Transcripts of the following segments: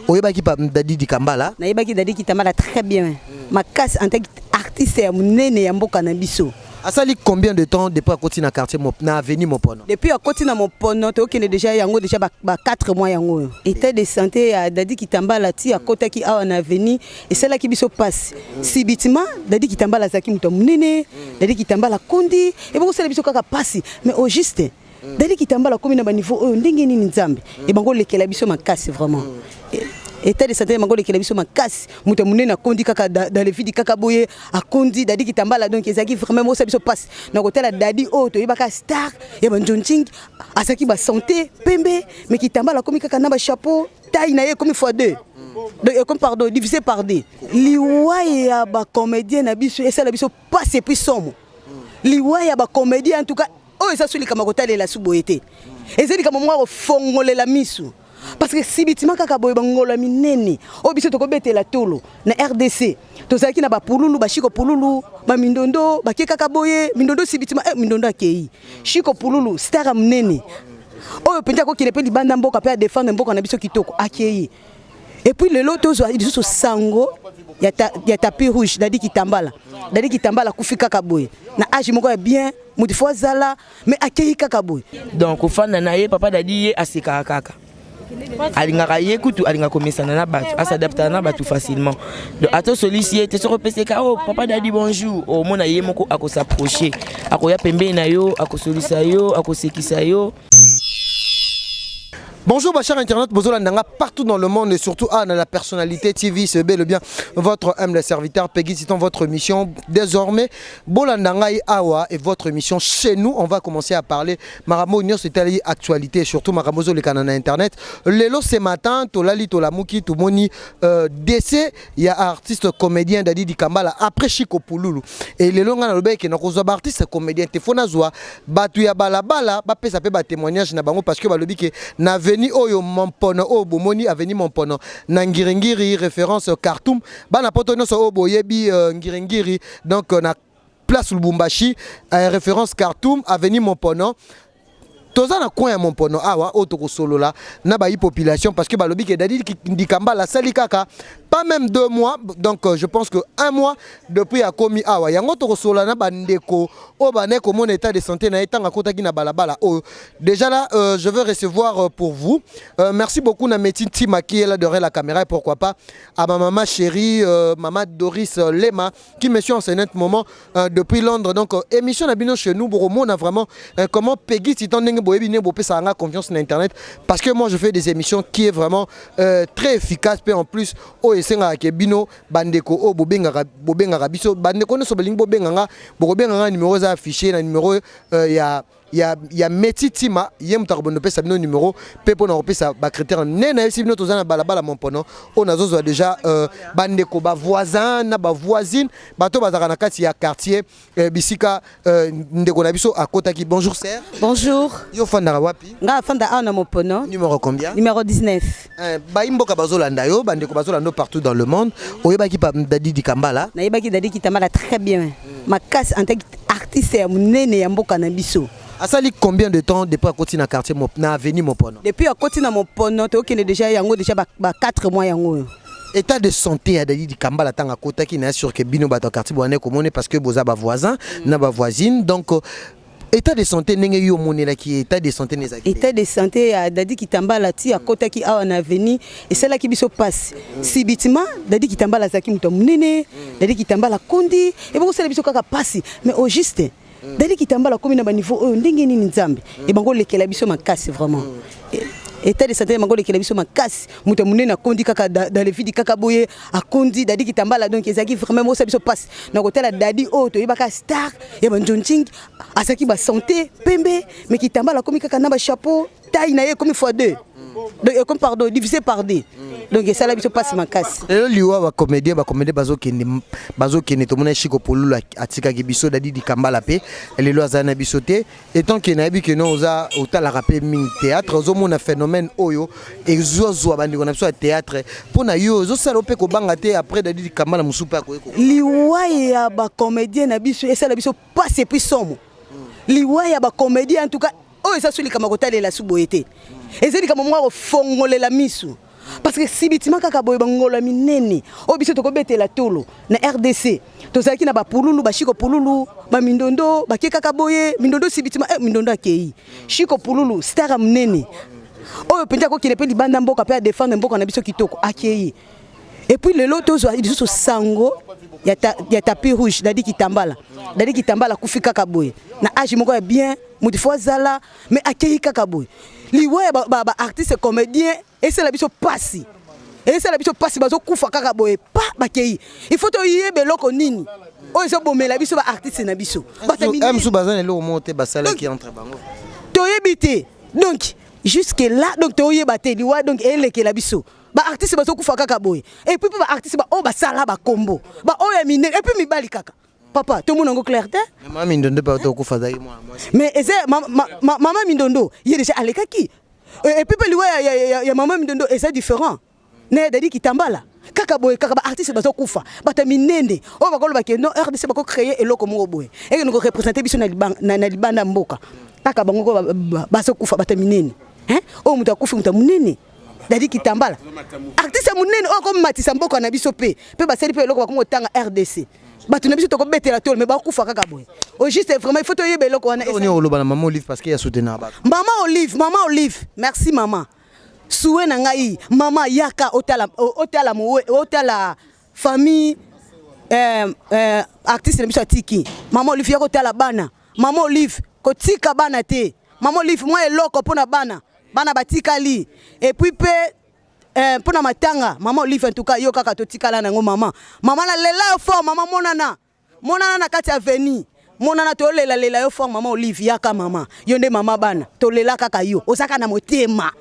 Oyebaki pa Dadi Dikambala. Nayebaki Dadi Kitambala très bien. Ma casse en tant qu'artiste ya munene ya mboka na biso. Asali combien de temps depuis à côté na quartier na avenue Mopono? Depuis à côté na Mopono, to okene déjà yango déjà ba 4 mois yango. État de santé ya Dadi Kitambala ti à côté ki awa na avenue et celle qui biso passe. Sibitima Dadi Kitambala zaki muto munene, Dadi Kitambala kondi et beaucoup celle biso kaka passe mais au juste Dadi Kitambala comme na ba niveau oyo ndenge nini nzambe et bango lekela biso makasi vraiment. État de santé mango lekela biso makasi muto munene akondi kaka dans les vides kaka boye akondi Dadi Kitambala donc ezaki vraiment mo biso passe na côté la Dadi auto yebaka star ya banjonching asaki ba santé pembe mais Kitambala comme kaka na ba chapeau taille na ye comme x2 donc comme pardon divisé par 2 liwa ya ba comédien na biso et ça la biso passe puis somo liwa ya ba comédien en tout cas oh ça suli kama kotale la suboyete ezeli kama mwa fongolela misu. Parce que si bitima kaka boye bangola minene o biso toko betela tolo na RDC tozaki na ba pululu ba shiko pululu ba mindondo ba keka boye mindondo si bitima mindondo akei shiko pululu star munene o penja ko kile pe libanda mboka pe défendre mboka na biso kitoko akei et puis le loto zo lisusu sango ya tapis rouge Dadi Kitambala kufika kaboye na âge moko ya bien muti fozala mais akei kaka boye donc ofanda na ye papa Dadi ye asika kaka alingaka ye kutu alinga komesana na batu asadapta na batu facilement donc ato solliciter te soko peseka oh papa Dadi bonjour o mona ye moko akosapprocher akoya pembe na yo akosolisa yo akosekisa yo. Bonjour ma chère internet, bonjour Landanga partout dans le monde et surtout à la personnalité TV, c'est bel et bien votre humble serviteur Peggy Titon, votre mission désormais Bolandanga et Awa et votre mission chez nous. On va commencer à parler Maramo Union c'est actualité et surtout Maramozo le canal internet. Lelo ce matin, Tolali Tolamuki, Tumoni décès, il y a artiste comédien Dadi Dikambala après Chico Pouloulou et Lelo ngana lobe ke nakozo artiste comédien Tefona Zwa batu ya balabala ba pesa pe ba témoignage na bango parce que ba lobi ke na Avenue Oyo Mopono o bomoni Avenue Mopono na Ngiringiri référence Khartoum bana poto no so boyebi Ngiringiri donc na place Lubumbashi référence Khartoum Avenue Mopono toza na coin ya Mopono awa otoko solo la na ba population parce que balobi ke Dadi Dikambala sali kaka pas même 2 mois donc je pense que 1 mois depuis a komi awa yango toko solo na bandeko o baneko mon état de santé na etanga kotaki na balabala oh déjà là je veux recevoir pour vous merci beaucoup na médecine Tima qui est là derrière la caméra et pourquoi pas à ma maman chérie maman Doris Lema qui me suit en ce moment depuis Londres donc émission na bino chez nous on a vraiment comment Peggy Titon ça a confiance sur internet parce que moi je fais des émissions qui est vraiment très efficace et en plus oh et c'est bino bandeko oh bobenga biso bandeko no so beling bobenga numéro affiché na numéro il y a Meti Tima yem tarbono pesa bino numéro pepo na pesa ba critère nena si bino tozana balabala Mopono on a zo déjà bandeko ba voisin na ba voisine bato bazaka na kati ya quartier bisika ndeko na biso akota ki bonjour sœur. Bonjour. Yo fanda wapi? Nga fanda ana Mopono. Numéro combien? Numéro 19. Ba imboka bazolanda yo bandeko bazolanda partout dans le monde. Oyebaki pa Dadi Dikambala. Nayebaki Dadi Kitambala très bien. Ma casse en tant qu'artiste ya munene ya mboka na biso. Asali combien de temps depuis à côté na quartier na avenue Mopono? Depuis à côté na Mopono, to okene déjà yango déjà ba 4 mois yango. État de santé à Dadi Dikambala tanga kota ki na sur que bino ba quartier boane komone parce que boza ba voisin na ba voisine donc état de santé ndenge yo monela ki état de santé nezaki. État de santé à Dadi Kitambala ti à kota ki awa na avenue et celle qui biso passe. Si bitima Dadi Kitambala zaki muto munene, Dadi Kitambala kondi et beaucoup celle biso kaka passe mais au juste Dadi Kitambala comme na ba niveau oyo ndenge nini nzambe et bango lekela biso makasi vraiment état de santé mango lekela biso makasi muto munene akondi kaka dans les vides kaka boye akondi Dadi Kitambala donc ezaki vraiment mo biso passe na côté la Dadi auto yebaka star ya banjonching asaki ba santé pembe mais Kitambala comme kaka na ba chapeau taille na ye comme x2 donc comme pardon divisé par 2 donc ça la biso passe makasi le liwa ba comédien bazo kene to mona Chico Pouloulou atika ki biso Dadi Dikambala pe le lo azana bisoté et tant que na bi que non oza otala rapé ming théâtre ozo mona phénomène oyo exozo bandiko na biso théâtre pona yo zo sala pe ko banga te après Dadi Dikambala musupa ko liwa ya ba comédien na biso et ça la biso passe puis somo liwa ya ba comédien en tout cas oh ça suli kama kotale la suboyete ezeli kama mwa fongolela misu. parce que si bitima kaka boye bangola minene o biso to ko betela tolo na RDC to zaki na ba pululu ba shiko pululu ba mindondo ba kaka boye mindondo si bitima mindondo akei shiko pululu star minene o penja ko kile pe libanda mboka pe a défendre mboka na biso kitoko akei. Et puis le lot tozo biso sango ya tapis rouge dadi kitambala kufika kaboye na âge moko ya bien mutu fo zala mais akei kaka boye liwa ba artiste comédien et c'est la biso passi bazo kufa kaka boye pa bakei il faut to yebe loko nini o zo bomela biso ba artiste na biso am sou bazane le monter basala qui entre bango to yebite donc jusque là donc to yeba te liwa donc eleke la biso ba artiste bazo kufa kaka boye et puis ba artiste ba o basala ba combo ba o ya mine et puis mibali kaka papa tout le monde clair te maman mindondo pas to kufa dai moi mais maman mindondo il est déjà aleka qui et puis liwa ya maman mindondo et c'est différent ne dadi kitambala kaka boye kaka ba artiste bazo kufa bata minende o bakolo ba ke non RDC bako créer eloko mo boye et nous représenter biso na libanda mboka kaka bango ko bazo kufa bata minene hein o muta kufa muta munene dadi kitambala artiste munene o ko matisa mboka na biso pe baseli pe eloko bako tanga RDC batu na biso to ko betela tol mais ba kufa kaka boye au juste vraiment il faut to yebe eloko wana on est au lobana maman Olive parce qu'il y a soutenir ba maman Olive merci maman soué na ngai mama yaka otala famille artiste na biso atiki maman Olive yako otala bana maman Olive kotika bana te maman Olive moi eloko pona bana batikali et puis pe pona matanga maman Olive en tout cas yo kaka totikala nango mama la lela yo fort mama monana na kati avenue monana to lela yo fort maman Olive yaka mama yo nde mama bana to lela kaka yo osaka na motema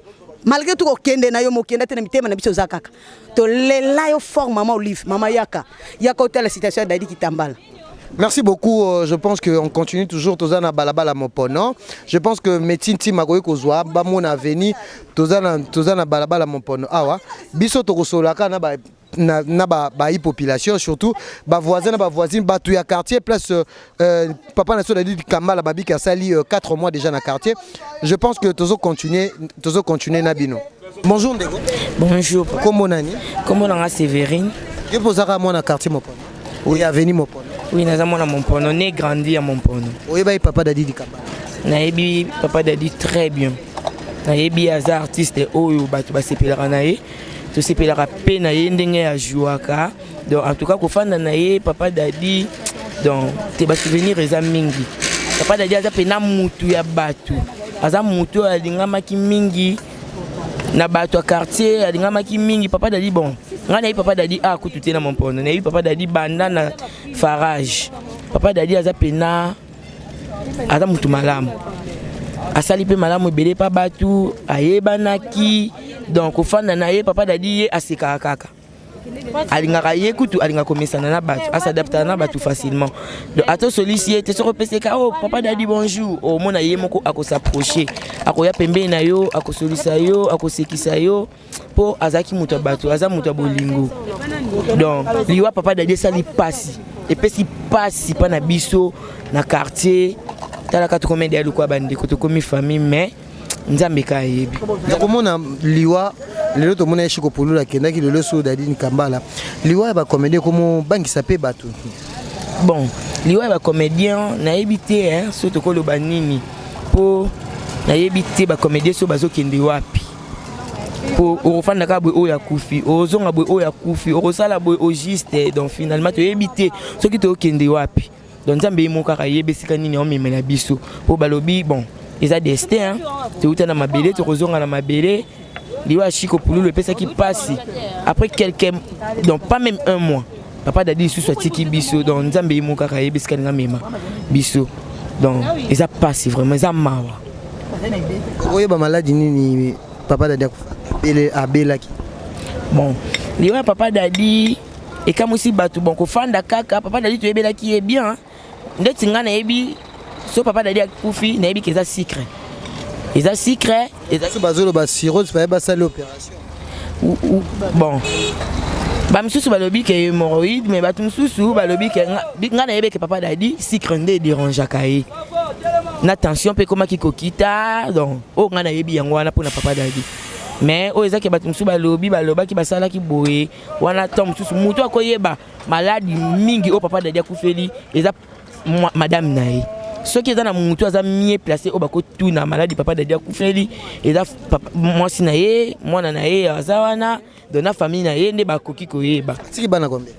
malgré tout okende na yo mokenda te na mitema na biso zakaka to lela yo fort maman Olive mama yaka hôtel la citation dadi kitambala. Merci beaucoup. Je pense qu'on continue toujours tozana balabala mopono. Je pense que metinti magoye kozwa ba mona veni tozana balabala mopono. Awa biso tokosolaka na ba population surtout ba voisins ba voisine batu ya quartier place papa na so dadi Kambala babi ka sali 4 mois déjà na quartier. Je pense que tozo continuer na bino. Bonjour Ndego. Bonjour. Comment nani? Comment on a Sévérine? Je posaka moi na quartier mopono. Oui, avenue mopono. Oui, nous avons mon pono, né grandi à mon pono. Oui, papa Dadi di Kambala. Naebi papa Dadi très bien. Naebi az artiste oyo batu ba sepelaka nae. To sepelaka pe na ye ndenge ya jouaka. Donc en tout cas ko fanda nae papa Dadi donc te ba souvenir eza mingi. Papa Dadi aza pe na mutu ya batu. Aza mutu alinga maki mingi na batu ya quartier alinga maki mingi papa Dadi bon. Ngana papa Dadi a kututé na mon pono. Na papa Dadi banda na farage. Papa Dadi aza pena aza mutu malamu. Asali pe malamu belé pa batu ayebanaki donc ofanda na ye papa Dadi ye aseka kaka. Alingaka ye kutu alinga komesana na batu asadapta na batu facilement. Donc ato solliciter te soko peseka oh papa Dadi bonjour au mona ye moko ako s'approcher. Ako ya pembe na yo ako solisa yo ako sekisa yo po azaki mutu batu aza mutu bolingo. Donc liwa papa Dadi sali passi et puis si passi pa na biso na quartier talaka to combien de quoi bande ko to komi famille mais nzambe ka yebi. Comment na liwa lelo to mona shiko polula kenda ki lelo so Dadi Kambala liwa ba comédien comment banki sape batu. Bon liwa ba comédien na ebité hein so to ko lo banini po na ebité ba comédien so bazo kende wapi po ofanda ka boy oya kufi ozonga boy oya kufi osala boy au juste donc finalement to ebité so ki to kende wapi donc nzambe mo kaka yebesika nini o memela biso po balobi bon ils a destin hein te uta na mabele to kozonga na mabele liwa chiko pulu le pesa qui passe après quelques donc pas même un mois papa Dadi sous soit tiki biso donc nzambe mo kaka yebesika nga mema biso donc ils a passé vraiment ils a mawa oye ba maladie nini papa Dadi abelaki. Bon liwa papa Dadi et comme aussi batu bon ko fanda kaka papa Dadi to ebelaki est bien ndeti nga na ebi so papa Dadi akufi na ebi keza secret eza secret eza so bazolo ba cirrhose fa ba sala opération bon ba misusu balobi ke hémorroïde mais batu misusu balobi ke nga na ebi ke papa Dadi secret nde dérange kaye na tension pe koma ki kokita donc o nga na ebi yango wana pona papa Dadi mais oyo ezaki bato mosusu balobi balobaki basalaki boye wana ntango mosusu motu akoyeba maladi mingi oyo papa dadi akufeli eza madame na ye soki eza na motu aza mie place oyo bakotuna maladi papa dadi akufeli eza mwasi na ye mwana na ye aza wana dona famille na ye nde bakoki koyeba. Tiki bana combien?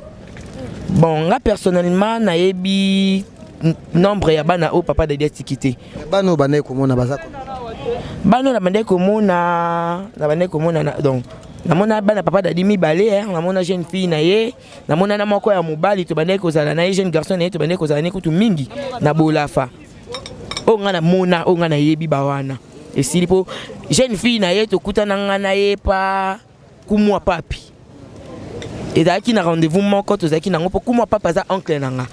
Bon nga personnellement nayebi nombre ya bana oyo papa dadi atiki te. Bano banaye komona baza bano na bande komona donc namona bana papa dadi mibale namona jeune fille na ye namona na moko ya mobali to bande kozala na ye jeune garçon na ye to bande kozala ne kutu mingi na bolafa o nga na mona o nga na yebi bawana esili po jeune fille na ye to kutana nga na ye pa kumwa papi ezalaki na rendez-vous moko tozalaki nango po kumwa papa aza oncle na nga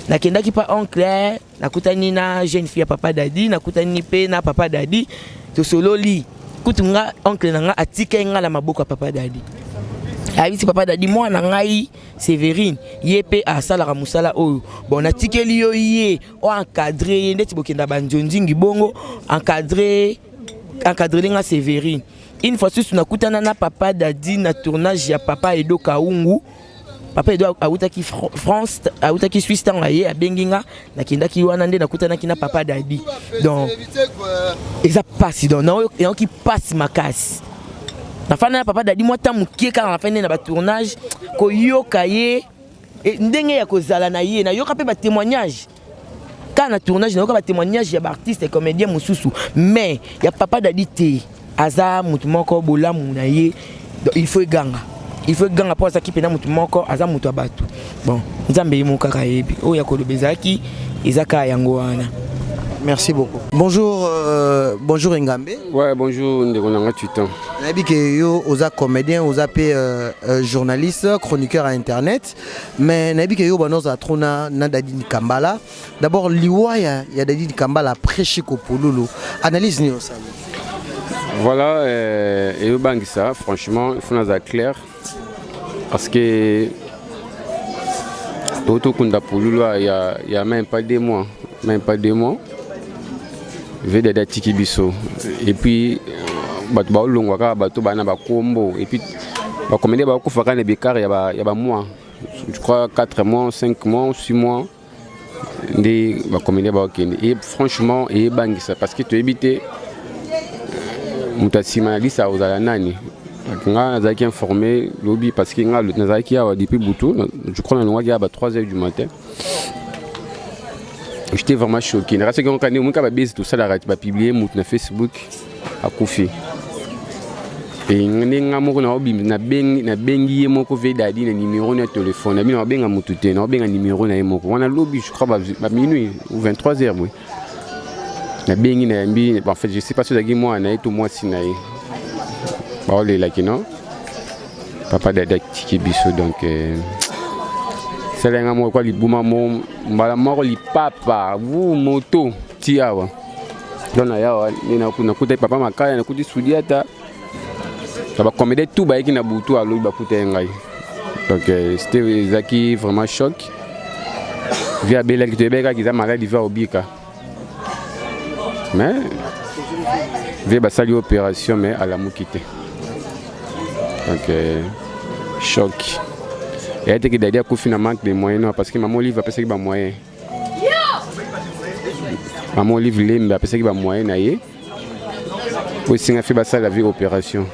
nakendaki pa oncle nakutani na jeune fille ya papa dadi nakutani pe na papa dadi tosololi kutu nga oncle na nga atika nga na maboko ya papa dadi ayebisi papa dadi mwana ngai Sévérine ye pe asalaka mosala oyo bon natikeli yo ye o encadre ye ndeti bokenda banjonjingi bongo encadre nga Sévérine une fois susu nakutana na papa dadi na tournage ya papa Edo Kaungu papa Edo autaki France autaki Suisse tanga ye abengi nga nakendaki wana nde nakutanaki na papa dadi donc eza pasi donc naoki pasi makasi nafana na papa dadi mwata mukie kaka nafana na ba tournage koyoka ye ndenge ya kozala na ye na yoka pe ba témoignage kana tournage na yoka ba témoignage ya ba artiste et comédien mususu mais ya papa dadi te aza mutu moko bolamu na ye il faut ganga pour ça qui pena mutu moko aza mutu abatu bon nzambe yimo kaka yebi o ya kolobezaki ezaka yango wana. Merci beaucoup. Bonjour bonjour Ngambe. Ouais, bonjour Ndegonanga Tutan. Nabi que yo oza comédien, oza pe journaliste, chroniqueur à internet, mais nabi que yo banoza trona na Dadi Kambala. D'abord liwa ya Dadi Kambala prêcher ko pololo. Analyse ni osali. Voilà et bangisa franchement il faut nous être clair parce que toto kunda pololo il y a même pas 2 mois. Vede da tiki biso et puis bato ba olongwaka bato bana ba kombo et puis ba comédie ba kufaka na bikar ya ba mois je crois 4 mois 5 mois 6 mois ndi ba comédie ba okende et franchement et bangisa parce que tu éviter mutasima lisa ozala nani nga nazaki informé lobby parce que nga nazaki ya depuis butu je crois na longwa ba 3h du matin. J'étais vraiment choqué. Je suis tout ça, je publié sur Facebook à Kofi. Et je suis numéro de téléphone. Je suis numéro je crois à minuit ou 23h. En fait, je ne sais pas si je suis papa Dada Tikibiso donc c'est un amour quoi li bouma mon mort li papa vous moto tiawa dona yawa ni na kuta papa makaya na kuti sudiata ça comédie tout ba qui na butu alo ba kuta ngai donc c'était zaki vraiment choc via bela qui te beka qui za malade va obika mais via ba sali opération mais à la mukité donc choc. Et elle dit qu'il finalement des moyens parce que maman livre parce qu'il y a moyen. Maman livre les parce qu'il y a moyen naïe. Aussi on a fait ça la vie opération.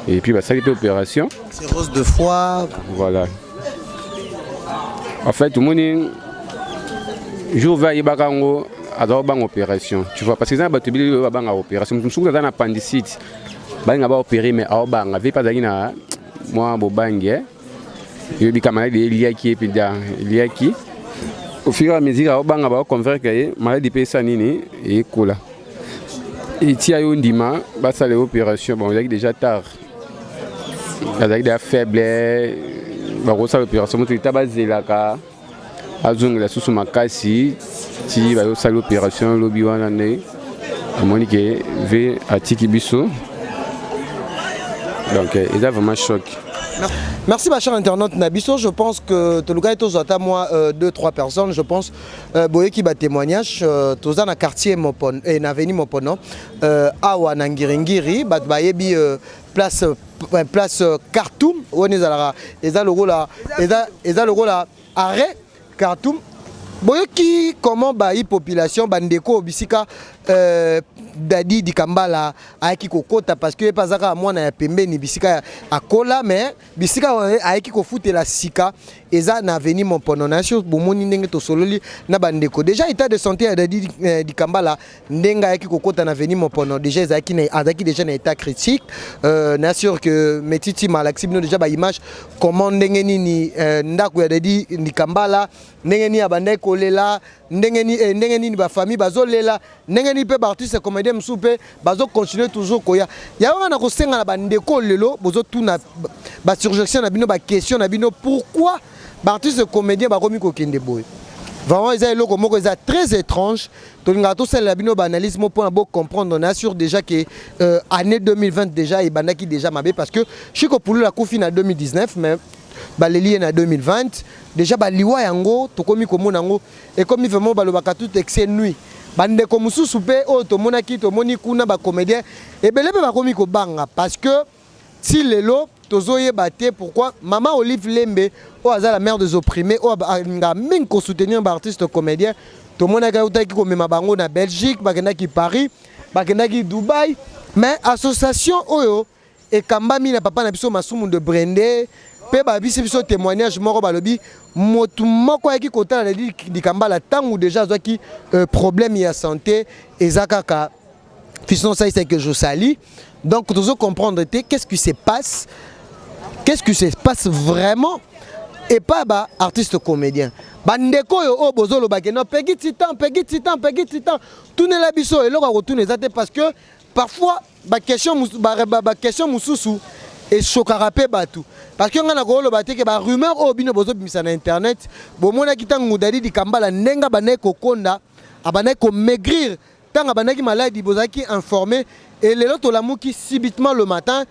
Et puis ça c'était opération. Cirrhose de foie. Voilà. En fait tout le monde jour va y bakango adore bang opération. Tu vois parce que ça ba tubili ba bang opération. Tout ça dans appendicite. Bang ba opérer mais au bang avait pas d'ailleurs moi bo bang il y a maladie liaki liaki au fur et à mesure au banga ba convaincre que maladie pesa nini et kola et tia yo ndima ba ça les opérations bon il est déjà tard avec des faibles ba ko ça l'opération tu tabazela ka azongela susu makasi ti ba yo ça l'opération lobi wana ne Monique ve atiki biso donc il a vraiment choc. Merci ma chère internaute Nabiso, je pense que tout le gars est aux autres, moi 2-3 personnes, je pense boye qui bat témoignage tous dans quartier Mopon et n'aveni Mopono awa nangiringiri bat bayebi place Khartoum on est à eza le rôle arrêt Khartoum boyoki comment ba population bandeko bisika Dadi Dikambala aiki kokota parce que pazaka mwana ya pembeni bisika akola mais bisika aiki kofuta la sika eza na avenir Mopono nation bomoni ndenge to sololi na bandeko déjà état de santé ya Dadi Dikambala ndenga aiki kokota na avenir Mopono déjà azaki déjà na état critique na sûr que metiti malaxi bino déjà ba image comment ndenge nini ndako ya Dadi Dikambala ndenge ni abandai kolela ndenge ni ba famille bazolela ndenge ni pe artiste comédien msupe bazo continuer toujours koya ya wana ko senga na bandeko lelo bozo tuna ba surjection na bino ba question na bino pourquoi ba artiste comédien ba komi ko kende boy vraiment ils a eloko moko ils a très étrange to linga to sel la bino ba analyse mo pour bo comprendre on assure déjà que année 2020 déjà et bandaki déjà mabé parce que Chiko Poulou la kofi na 2019 mais baleli na 2020 déjà baliwa yango tokomi komona yango et comme vraiment balobaka tout excès nuit bande ko mususu pe o to monaki to moni kuna ba comédien et belé ba komi ko banga parce que si lelo tozoye baté pourquoi maman Olive Lembe o aza la mère des opprimés o nga même ko soutenir ba artiste comédien to monaka utaki ko mema bango na Belgique bakenda ki Paris bakenda ki Dubaï mais association oyo et kambami na papa na biso masumu de Brende pe ba biso témoignage moko balobi motu moko yaki kota na Dikambala tangu déjà zaki problème ya santé ezakaka fiston ça c'est que je sali donc tu dois comprendre qu'est-ce qui se passe vraiment et pas ba artiste comédien bandeko yo o bozolo bakeno pegi titan tout ne la biso eloko retourner zate parce que parfois ba question mususu et chokarapé batou parce que on a gros le baté que ba rumeur au bino bozo bimisa na internet bo mona kitangu Dadi Dikambala nenga banay ko konda abanay ko maigrir tanga banay ki malade bozaki informé et les autres la qui subitement le matin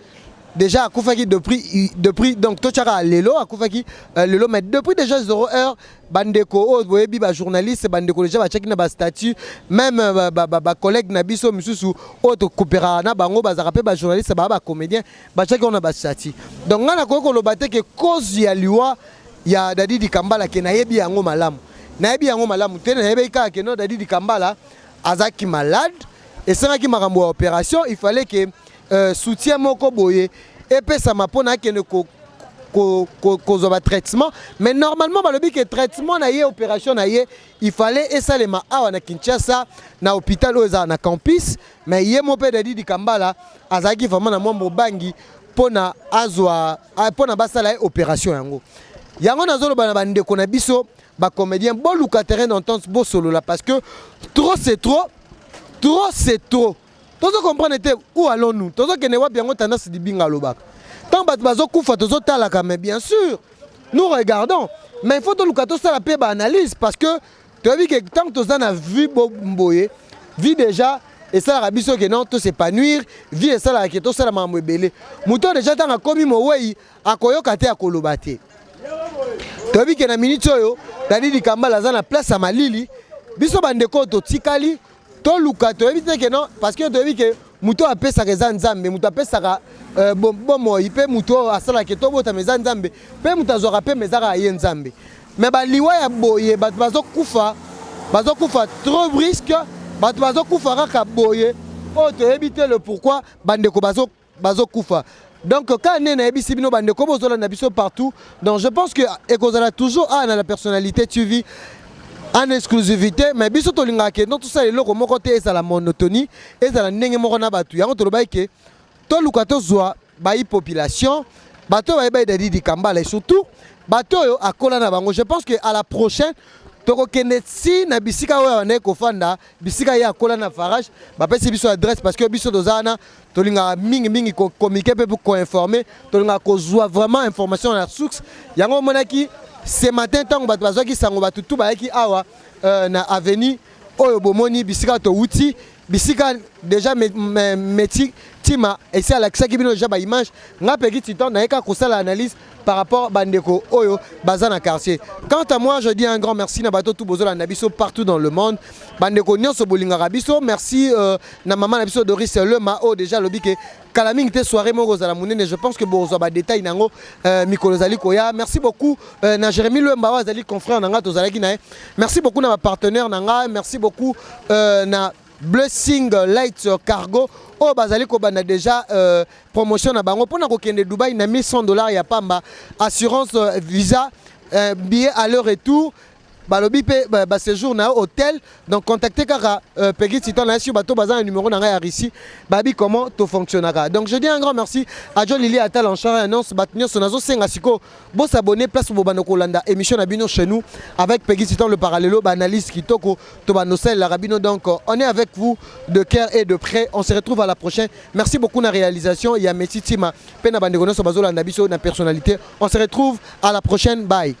déjà akufaki depuis donc tochara lelo akufaki lelo mais depuis déjà 0 heure bandeko o boyebi ba journaliste bandeko déjà ba check na ba statut même ba collègue na biso misusu o to coopéra na bango ba zarape ba journaliste ba comédien ba check on a ba statut donc ngana ko lo baté que cause ya liwa ya Dadi Dikambala ke na yebi yango malamu te na yebi ka ke no Dadi Dikambala azaki malade et ça qui m'a rambo opération il fallait que soutien moko boye et puis ça m'a pona que ne cause traitement mais normalement balobi que traitement na yé opération na yé il fallait et ça les ma awa na Kinshasa na hôpital oza na campus mais yé mo pe Dadi Dikambala azaki vraiment na mo bangi pona azwa pona basala opération yango nazolo bana bande ko na biso ba comédien bo luka terrain d'entente bo solo là parce que trop c'est trop Tozo comprendre où allons-nous? Tozo kene wa bien tendance di binga lobak. Tant bat bazo kufa tozo talaka mais bien sûr nous regardons mais il faut to lukato ça la paix analyse parce que tu as vu que tant que tozo na vu bomboye vie déjà et ça la biso que non to s'épanouir vie et ça la que to ça la mamwe belé muto déjà tant komi mo wei akoyoka te akolobate. Tu as vu que na minute oyo Dadi Dikambala za na place à Malili biso bandeko to tikali to luka to éviter que non parce que tu vu que muto apesa ka nzambe muto apesa bon ipe muto asala ke to bota meza nzambe pe muto azora pe meza ka ye nzambe mais ba liwa ya boye bazo kufa trop brusque bazo kufa ka boye o to éviter le pourquoi bandeko bazo kufa donc quand on est na ebisi bino bandeko bozola na biso partout donc je pense que ekozala toujours dans la personnalité tu vis en exclusivité mais biso to linga ke non tout ça eloko moko te eza la monotonie eza la ndenge moko na batu yango to lobai ke to luka to zwa bayi population bato ba Dadi Dikambala et surtout bato yo akola na bango je pense que à la prochaine toko kende si na bisika oyo na ko fanda bisika ya akola na farage ba pesi biso adresse parce que biso dozana to linga mingi ko communiquer pe pour informer to linga ko zwa vraiment information na source yango monaki ce matin tant bato bazaki sango bato tout bayaki awa na avenue oyo bomoni bisika to wuti bisika déjà métier tima et c'est à l'accès qui bino déjà ba image nga peki titan na eka ko sala analyse par rapport à Bandeko Oyo Bazana quartier. Quant à moi, je dis un grand merci na bato tout bozola nabiso partout dans le monde. Bandeko nyonso bolinga rabiso, merci na maman nabiso Doris le Mao déjà lobi ke Kalaming te soirée moko za la monene, je pense que bozo ba détail nango Mikolo zali koya. Merci beaucoup na Jérémy le Mbawa zali confrère nanga tozalaki na. Merci beaucoup na ma partenaire nanga, merci beaucoup na Blessing Light Cargo. Oh bazali ko bana déjà promotion na bango pona ko kende Dubaï na $1100 ya pamba assurance visa billet à leur retour balobi pe ba séjour na hôtel donc contactez kara Peggy Titon na sur bateau bazan numéro na ya ici babi comment tout fonctionnera. Donc je dis un grand merci à John Lily Atal en charge annonce batnyo sonazo senga siko bo s'abonner place pour bano kolanda émission na bino chez nous avec Peggy Titon le parallèlo analyse kitoko to banosel la rabino. Donc on est avec vous de cœur et de près, on se retrouve à la prochaine. Merci beaucoup na réalisation il y a Messi Tima pena bandegono so bazolanda biso na personnalité. On se retrouve à la prochaine, bye.